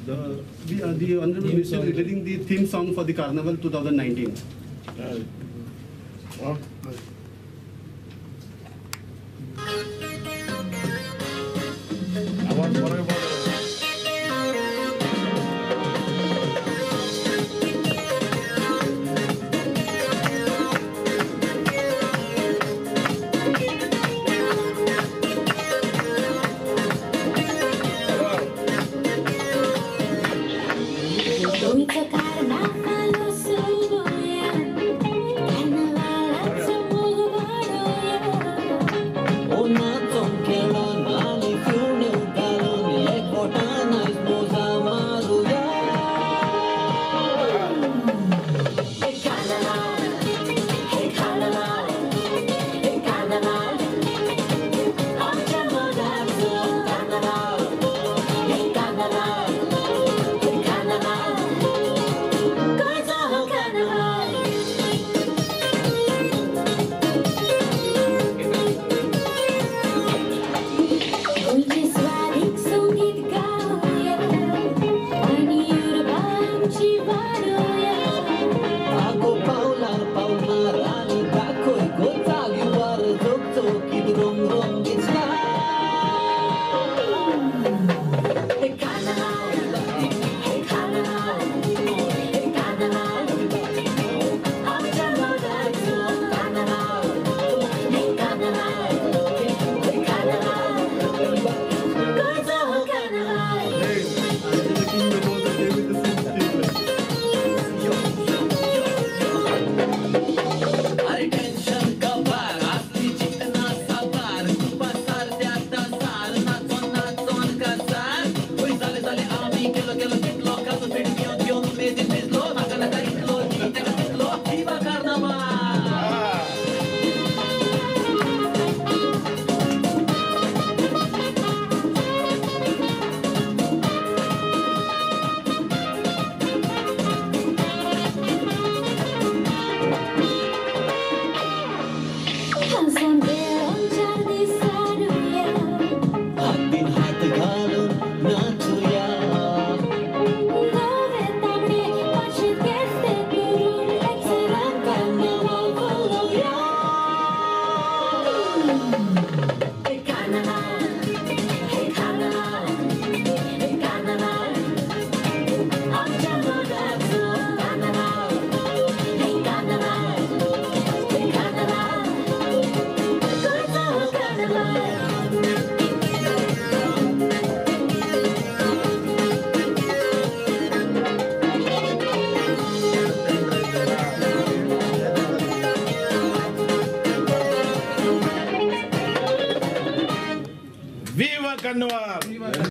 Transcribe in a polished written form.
The Honorable Minister is releasing the theme song for the Carnival 2019. Well, what about Uite carnavalul subuia, carnavalul subuia. Una tonchela nali fiune utaloni e cotana sposa maruya. Hey carnaval, hey carnaval, hey carnaval. Facciamo danza, carnaval, hey carnaval, hey carnaval. Cosa carnaval? Uite soaring sungit gauya, ani urbam chivaruya. Ako paular ani kakoi gotali war jokto kidrom rom gitsla. Hey carnaval, hey carnaval, hey carnaval. Facciamo danza, carnaval, hey carnaval, hey carnaval. Cosa carnaval? Hey, I'm the king about the day with the Are tension kabar asli jitna sabar pasar jata sar na ton kasar oi sale ami kelo kitlo kaso video me dislo naga itlo kitlo viva carnaval. Handsome bear jadi saruya. Hatin hat ghalun nachuya Nove tamne pachit keste guru eksaram carnaval voluya. Hey carnaval, hey carnaval, hey carnaval. Facciamo danza, carnaval, hey carnaval, hey carnaval. Cosa carnaval? Viva Carnaval!